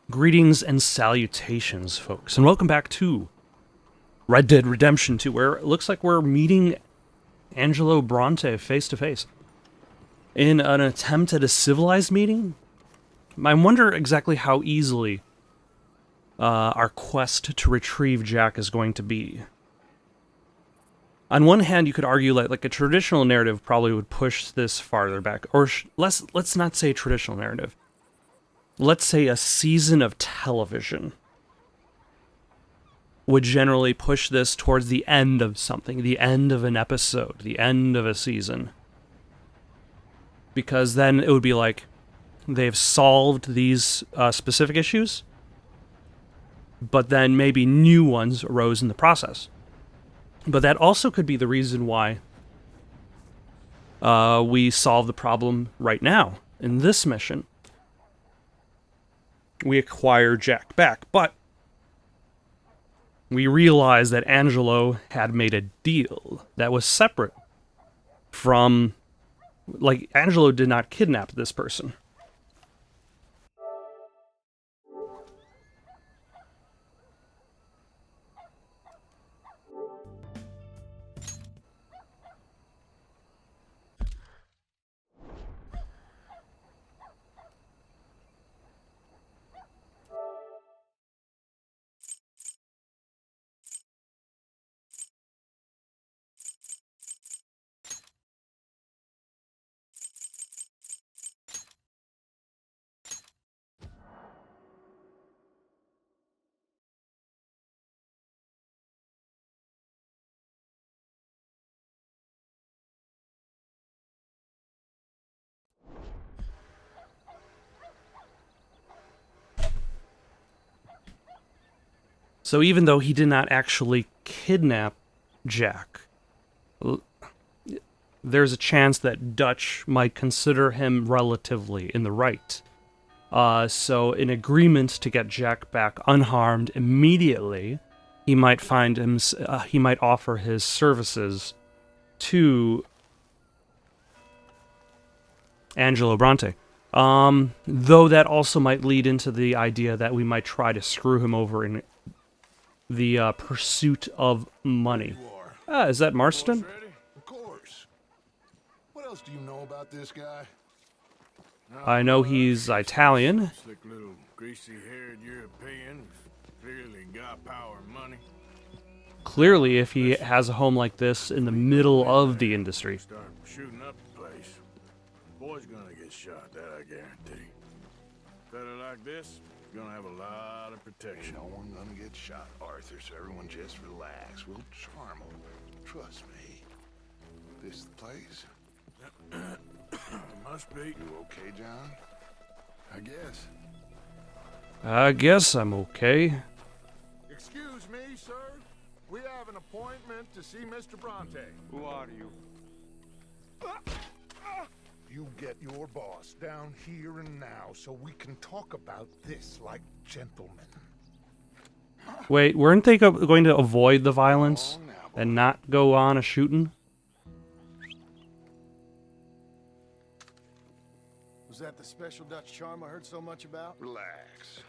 Greetings and salutations, folks, and welcome back to Red Dead Redemption 2, where it looks like we're meeting Angelo Bronte face to face in an attempt at a civilized meeting. I wonder exactly how easily our quest to retrieve Jack is going to be. On one hand, you could argue like a traditional narrative probably would push this farther back, or let's not say traditional narrative. Let's say a season of television would generally push this towards the end of something, the end of an episode, the end of a season. Because then it would be like, they've solved these specific issues, but then maybe new ones arose in the process. But that also could be the reason why we solve the problem right now, in this mission. We acquire Jack back, but we realize that Angelo had made a deal that was separate from, like, Angelo did not kidnap this person. So even though he did not actually kidnap Jack, there's a chance that Dutch might consider him relatively in the right. So in agreement to get Jack back unharmed immediately, he might he might offer his services to Angelo Bronte. Though that also might lead into the idea that we might try to screw him over in the pursuit of money. Is that Marston? Of course. What else do you know about this guy? I know he's Italian. Slick little greasy-haired European who's clearly got power and money. Clearly, if he has a home like this in the middle of the industry. Start shooting up the place. Boy's gonna get shot, that I guarantee. Fella like this is gonna have a lot of protection. No one gonna get shot, Arthur, so everyone just relax. We'll charm him. Trust me. This the place? Must be. You okay, John? I guess. I guess I'm okay. Excuse me, sir. We have an appointment to see Mr. Bronte. Who are you? You get your boss down here and now so we can talk about this like gentlemen. Wait, weren't they going to avoid the violence and not go on a shooting? Was that the special Dutch charm I heard so much about? Relax.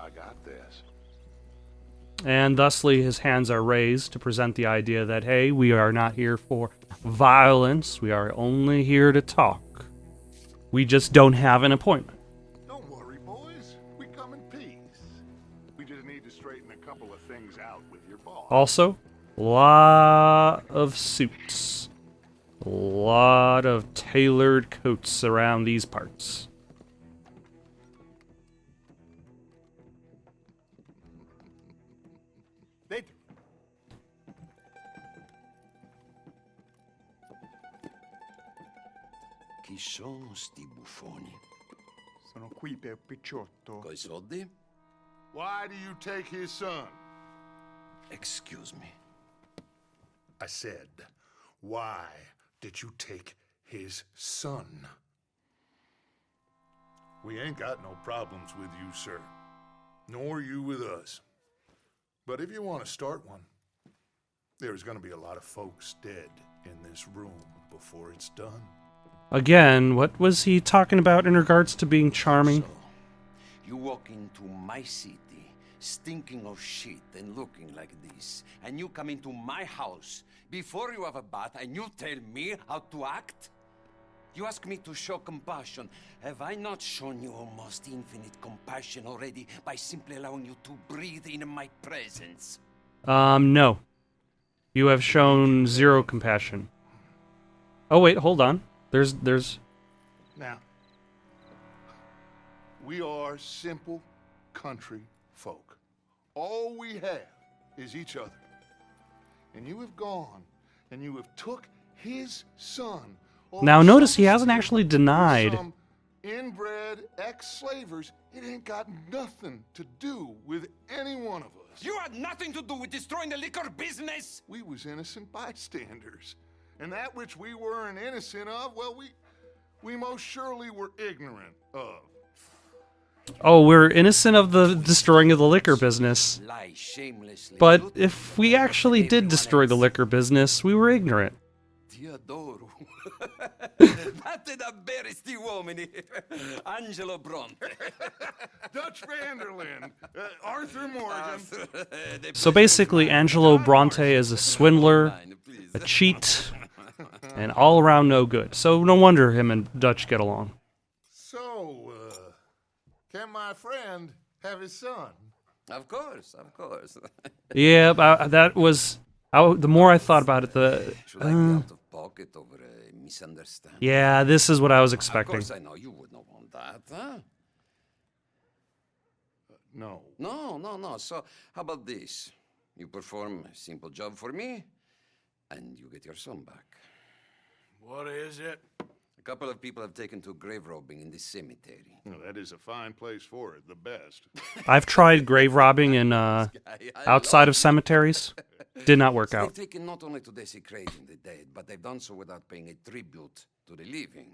I got this. And thusly, his hands are raised to present the idea that, hey, we are not here for violence. We are only here to talk. We just don't have an appointment. Don't worry, boys. We come in peace. We just need to straighten a couple of things out with your boss. Also, a lot of suits. A lot of tailored coats around these parts. Dentro. Chi sono sti buffoni? Sono qui per Picciotto. Coi soldi? Why do you take his son? Excuse me. I said, why did you take his son? We ain't got no problems with you, sir. Nor you with us. But if you want to start one, there's gonna be a lot of folks dead in this room before it's done. Again, what was he talking about in regards to being charming? So, You walk into my city, stinking of shit and looking like this, and you come into my house before you have a bath and you tell me how to act? You ask me to show compassion. Have I not shown you almost infinite compassion already by simply allowing you to breathe in my presence? No. You have shown zero compassion. Oh, wait, hold on. There's... Now, we are simple country folk. All we have is each other. And you have gone and you have took his son. Now, notice he hasn't actually denied. Some inbred ex-slavers. It ain't got nothing to do with any one of us. You had nothing to do with destroying the liquor business! We was innocent bystanders. And that which we weren't innocent of, well, we most surely were ignorant of. Oh, we're innocent of the destroying of the liquor business. Lie shamelessly. But if we actually did destroy the liquor business, we were ignorant. Ti adoro. Fate da bere sti uomini. Angelo Bronte. Dutch Vanderlyn, Arthur Morgan. So basically, Angelo Bronte is a swindler, a cheat, and all around no good. So no wonder him and Dutch get along. So, can my friend have his son? Of course, of course. Yeah, that was... the more I thought about it, Should I be out of pocket over a misunderstanding? yeah, this is what I was Of expecting. course I know you would not want that, huh? No. No. So, how about this? You perform a simple job for me, and you get your son back. What is it? A couple of people have taken to grave robbing in this cemetery. Well, that is a fine place for it, the best. I've tried grave robbing in outside of cemeteries. Did not work They've out. taken not only to desecrating the dead, but they've done so without paying a tribute to the living.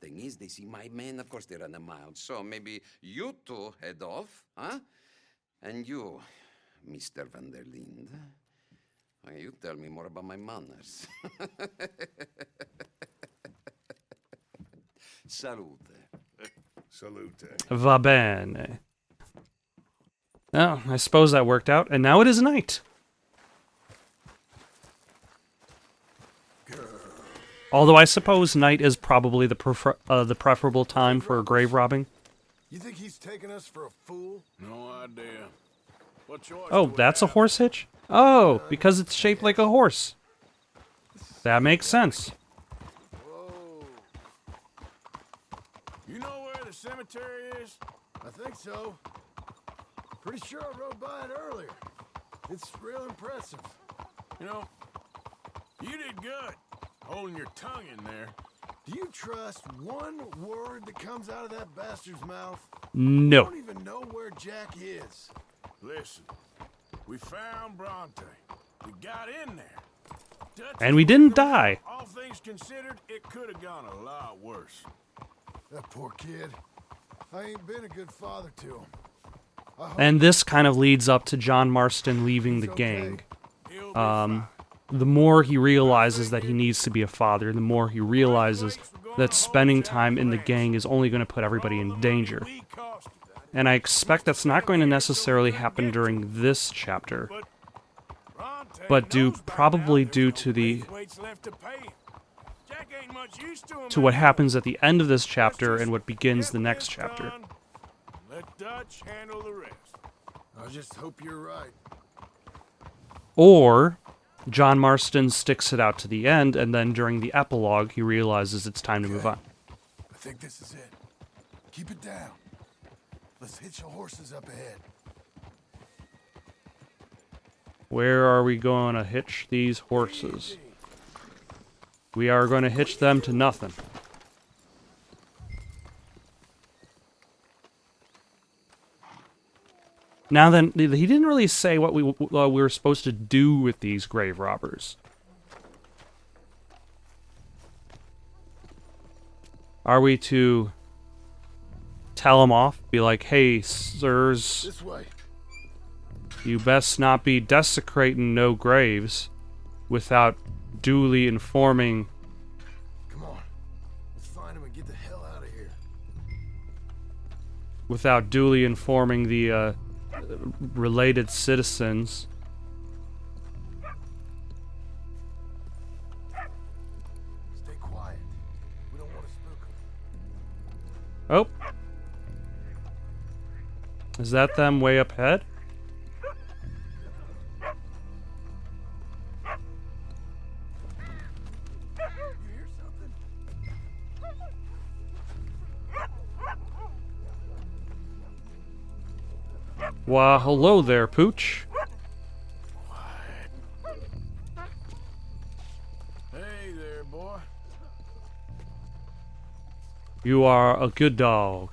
Thing is, they see my men, of course they run a mile. So maybe you two head off, huh? And you, Mr. Van der Linde, you tell me more about my manners. Salute. Salute. Va bene. Oh, I suppose that worked out, and now it is night. Although I suppose night is probably the preferable time for grave robbing. You think he's taking us for a fool? No idea. What choice Oh, do we that's a have? horse hitch? Oh, because it's shaped like a horse. That makes sense. Whoa. You know where the cemetery is? I think so. Pretty sure I rode by it earlier. It's real impressive. You know, you did good holding your tongue in there. Do you trust one word that comes out of that bastard's mouth? I No. don't even know where Jack is. Listen, we found Bronte. We got in there. Dutch And we didn't die. All things considered, it could have gone a lot worse. That poor kid. I ain't been a good father to him. I hope And this kind of leads up to John Marston leaving the he's okay. gang. He'll be fine. The more he realizes that he needs to be a father, the more he realizes that spending time in the gang is only going to put everybody in danger. We cost And I expect that's not going to necessarily happen during this chapter, Bronte but knows by probably now due there's to no the weights left to pay him. Jack ain't much used to him to what anymore. happens at the end of this chapter Let's and what just begins get the next this chapter. done. Let Dutch handle the rest. I just hope you're right. Or John Marston sticks it out to the end, and then during the epilogue, he realizes it's time to move on. I think this is it. Keep it down. Let's hitch the horses up ahead. Where are we going to hitch these horses? We are going to hitch them to nothing. Now then, he didn't really say what we were supposed to do with these grave robbers. Are we to tell them off? Be like, hey, sirs, This way. you best not be desecrating no graves without duly informing. Come on. Let's find him and get the hell out of here. without duly informing the related citizens. Stay quiet. We don't want to spook them. Oh. Is that them way up ahead? You hear something? Why, hello there, Pooch. Hey there, boy. You are a good dog.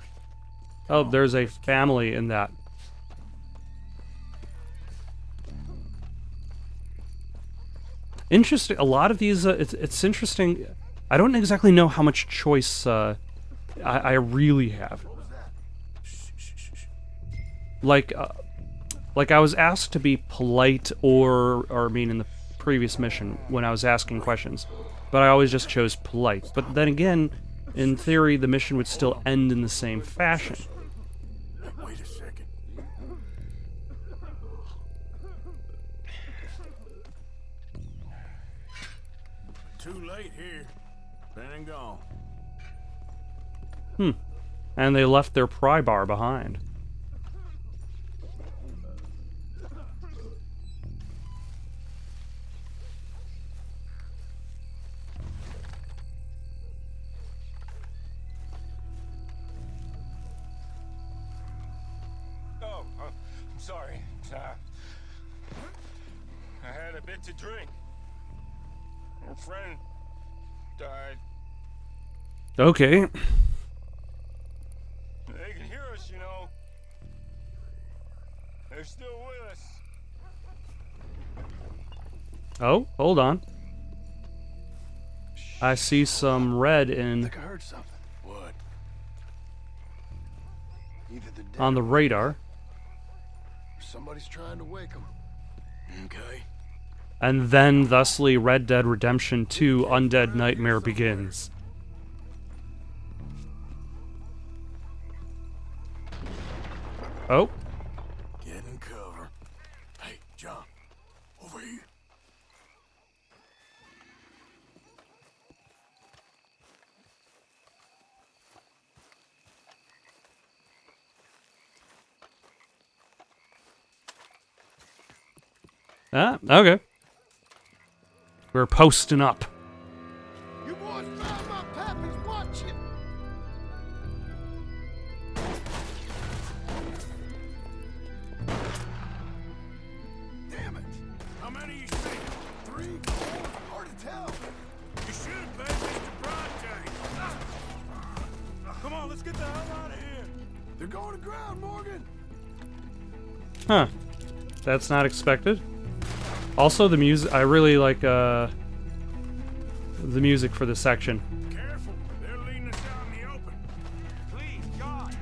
Oh, there's a family in that. Interesting. A lot of these, it's interesting. I don't exactly know how much choice I really have. What was that? Like I was asked to be polite, or I mean, in the previous mission when I was asking questions, but I always just chose polite. But then again, in theory, the mission would still end in the same fashion. Wait a second. Too late here. Been and gone. And they left their pry bar behind. Oh, I'm sorry. I had a bit to drink. A friend died. Okay. They can hear us, you know. They're still with us. Oh, hold on. I see some red in I heard something. What? Either the dead on the radar. or somebody's trying to wake them. Okay. And then, thusly, Red Dead Redemption 2 Undead Nightmare begins. Oh. Get in cover. Hey, John. Over here. Ah, okay. We're posting up. You boys found my pappy's watch you. Damn it. How many you see? 3, 4, hard to tell. You should have paid Mr. Bronte. Come on, let's get the hell out of here. They're going to ground, Morgan. Huh. That's not expected. Also, the music, I really like, the music for this section. Careful, they're leading us out in the open. Please, God.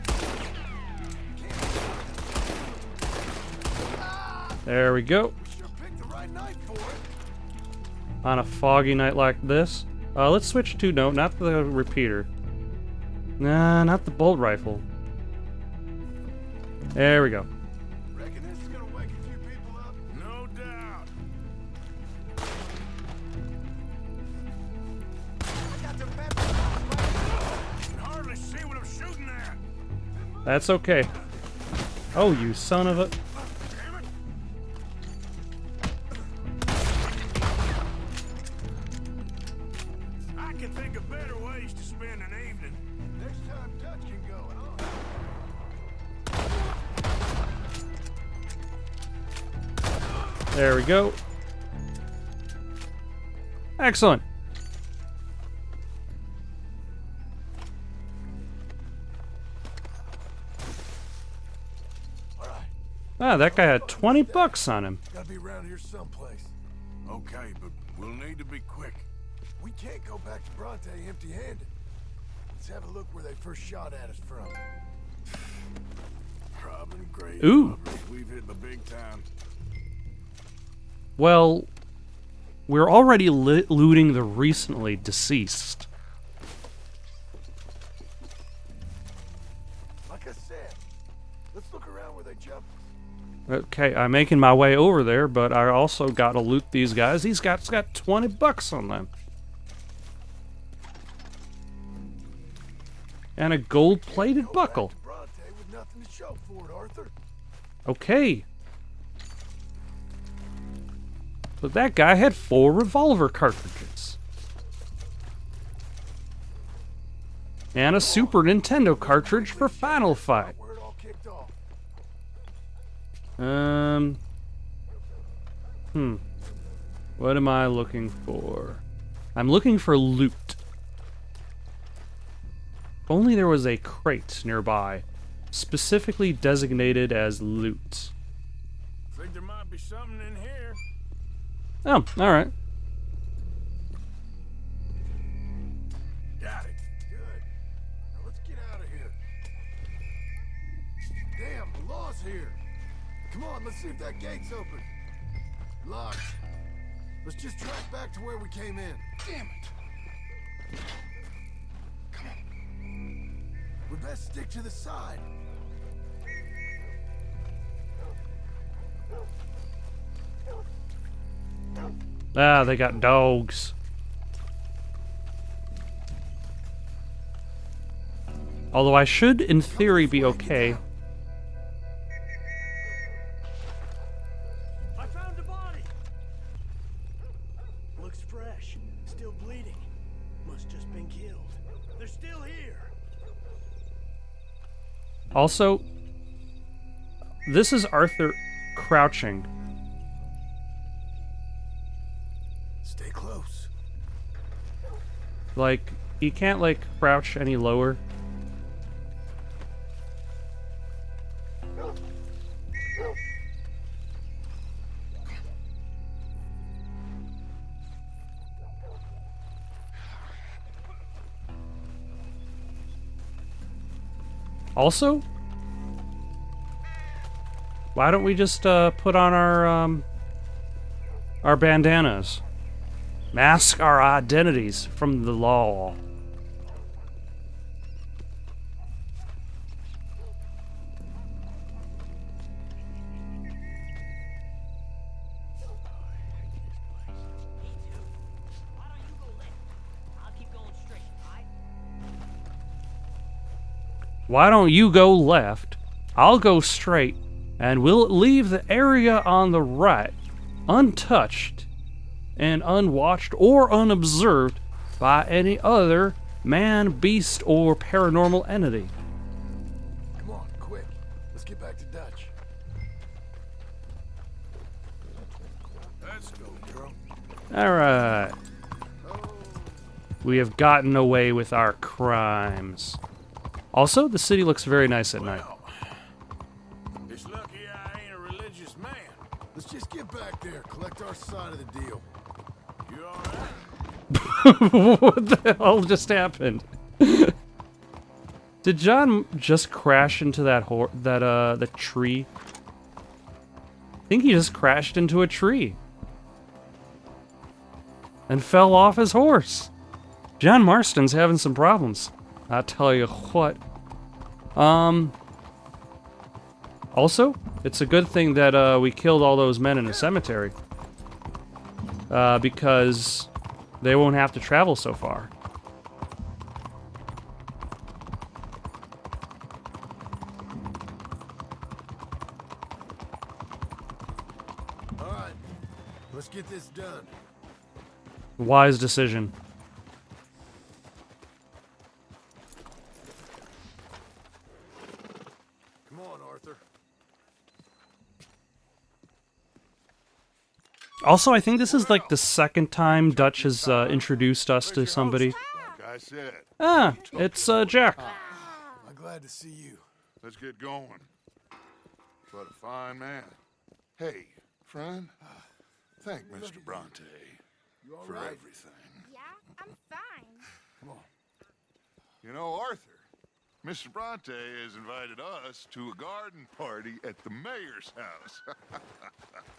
There we go. Sure picked the right night for it. On a foggy night like this. Let's switch to, no, not the repeater. Nah, not the bolt rifle. There we go. Reckon this is gonna wake a few people up. No doubt. I got the map. Can hardly see what I'm shooting at. That's okay. Oh, you son of a... Damn it. I can think of better ways to spend an evening. Next time Dutch can go, and I'll... There we go. Excellent. All right, Ah, that guy had 20 bucks on him. gotta be around here someplace. Okay, but we'll need to be quick. We can't go back to Bronte empty-handed. Let's have a look where they first shot at us from. Robbing grave Ooh. robbers. We've hit the big time. Well, we're already looting the recently deceased. Like I said, let's look around where they jumped. Okay, I'm making my way over there, but I also got to loot these guys. These guys got 20 bucks on them. And a gold-plated buckle. Back to Bronte with nothing to show for it, Arthur. Okay. But that guy had 4 revolver cartridges. And a Super Nintendo cartridge for Final Fight. Where it all kicked off. What am I looking for? I'm looking for loot. If only there was a crate nearby, specifically designated as loot. Think there might be something in here. Oh, alright. Got it. Good. Now let's get out of here. Damn, the law's here. Come on, let's see if that gate's open. Locked. Let's just track back to where we came in. Damn it. Come on. We best stick to the side. Ah, they got dogs. Although I should, in theory, be okay. I found a body. Looks fresh. Still bleeding. Must just been killed. They're still here. Also, this is Arthur crouching. Stay close. Like, you can't, like, crouch any lower. Also, why don't we just put on our bandanas, mask our identities from the law? Why don't you go left? I'll go straight, and we'll leave the area on the right untouched and unwatched or unobserved by any other man, beast, or paranormal entity. Come on, quick. Let's get back to Dutch. Let's go, girl. Alright. We have gotten away with our crimes. Also, the city looks very nice at night. Well, it's lucky I ain't a religious man. Let's just get back there, collect our side of the deal. You alright? What the hell just happened? Did John just crash into that the tree? I think he just crashed into a tree. And fell off his horse. John Marston's having some problems. I tell you what. Also, it's a good thing that we killed all those men in the cemetery. Because they won't have to travel so far. Alright, let's get this done. Wise decision. Come on, Arthur. Also, I think this is like the second time Dutch has introduced us to somebody. Like I said, Ah, it's Jack. I'm glad to see you. let's get going. What a fine man. Hey, friend, thank Mr. Bronte for right? everything. Yeah, I'm fine. Come on. You know, Arthur, Mr. Bronte has invited us to a garden party at the mayor's house.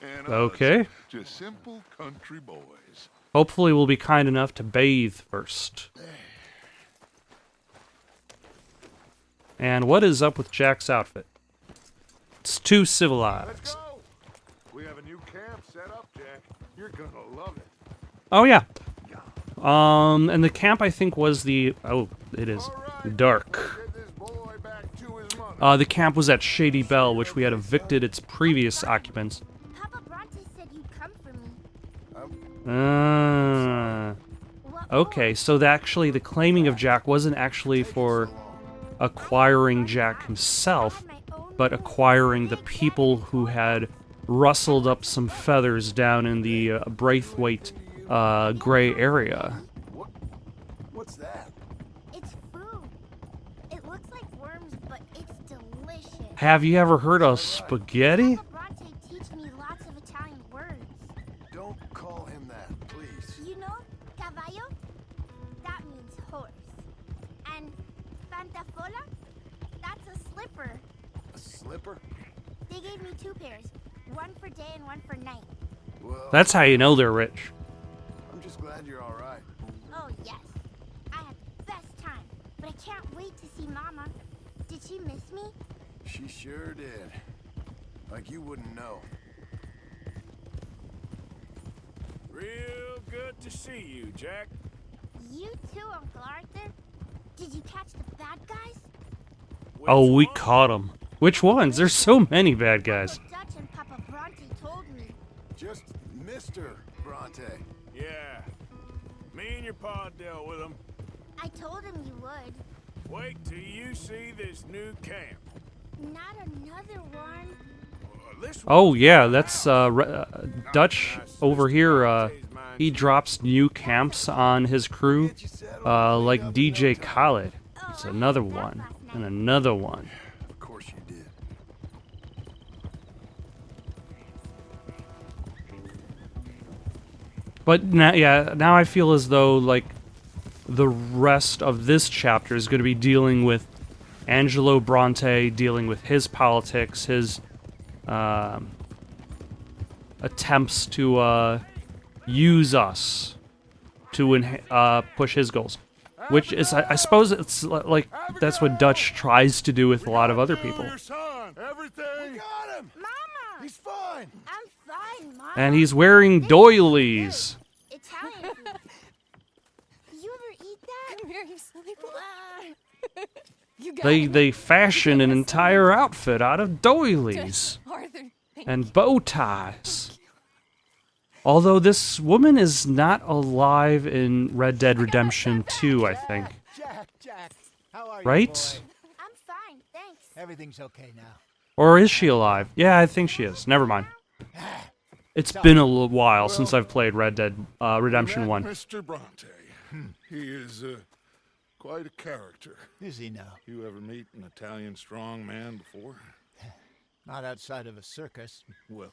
And us, Okay. just simple country boys. Hopefully we'll be kind enough to bathe first. And what is up with Jack's outfit? It's too Let's civilized. go. We have a new camp set up, Jack. You're gonna love it. Oh yeah. And the camp I think was the it is All right, dark. let's get this boy back to his mother. The camp was at Shady Bell, which we had evicted its previous occupants. Papa Bronte said you'd come for me. What Okay, so the claiming of Jack wasn't actually for acquiring Jack himself, but acquiring the people who had rustled up some feathers down in the Braithwaite gray area. What's that? It's food. It looks like worms, but it's delicious. Have you ever heard of spaghetti? Papa Bronte teach me lots of Italian words. Don't call him that, please. You know, caballo? That means horse. And pantafola? That's a slipper. A slipper? They gave me 2 pairs. One for day and one for night. Well, That's how you know they're rich. I'm just glad you're all right. Oh, yes. I had the best time. But I can't wait to see Mama. Did she miss me? She sure did. Like you wouldn't know. Real good to see you, Jack. You too, Uncle Arthur. Did you catch the bad guys? Oh, we caught them. Which ones? There's so many bad guys. Papa Dutch and Papa Bronte told me. Just Mr. Bronte. Yeah. Me and your pa dealt with them. I told him you would. Wait till you see this new camp. Not another one. This Oh yeah, that's Dutch over here. He drops new camps on his crew, like DJ Khaled. It's another one and another one. Of course you did. But now I feel as though like the rest of this chapter is going to be dealing with Angelo Bronte, dealing with his politics, his attempts to use us to push his goals. Which is, I suppose, it's like that's what Dutch tries to do with a lot of other people. Your son, everything. Got him! Mama! He's fine! I'm fine, Mama. And he's wearing doilies. Italian food. You ever eat that? Come here, you silly boy. You got They fashion an entire outfit out of doilies Arthur. and bow ties. Although this woman is not alive in Red Dead Redemption 2, I think. Jack, how are Right? you, boy? I'm fine, thanks. Everything's okay now. Or is she alive? Yeah, I think she is. Never mind. It's been a little while since I've played Red Dead Redemption 1. Mr. Bronte. He is quite a character. Is he now? You ever meet an Italian strong man before? Not outside of a circus. Well,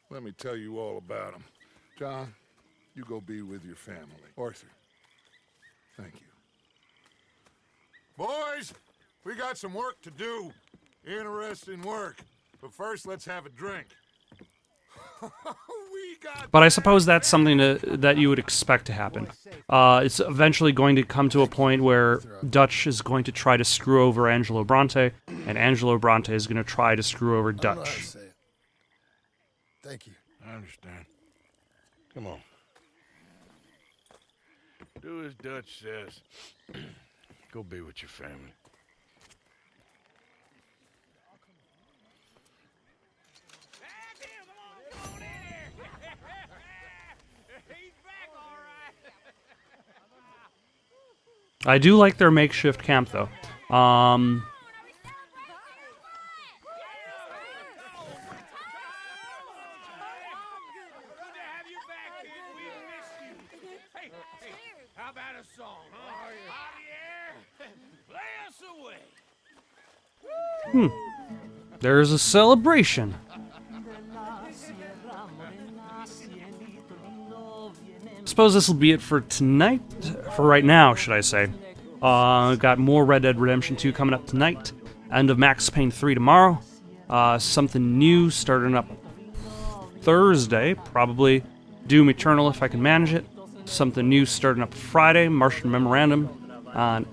let me tell you all about him. John, you go be with your family. Arthur, thank you. Boys, we got some work to do. Interesting work. But first, let's have a drink. We got But I suppose that's something that you would expect to happen. It's eventually going to come to a point where Dutch is going to try to screw over Angelo Bronte, and Angelo Bronte is going to try to screw over I don't know how to Dutch. say it. Thank you. I understand. Come on. Do as Dutch says. Go be with your family. I do like their makeshift camp, though. How about a song, huh? Javier, play us away. There's a celebration. Suppose this will be it for tonight. For right now, should I say. Got more Red Dead Redemption 2 coming up tonight. End of Max Payne 3 tomorrow. Something new starting up Thursday. Probably Doom Eternal if I can manage it. Something new starting up Friday. Martian Memorandum on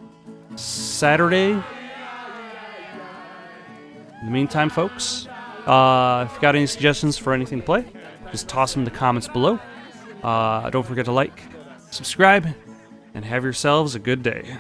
Saturday. In the meantime, folks, if you got any suggestions for anything to play, just toss them in the comments below. Don't forget to like, subscribe, and have yourselves a good day.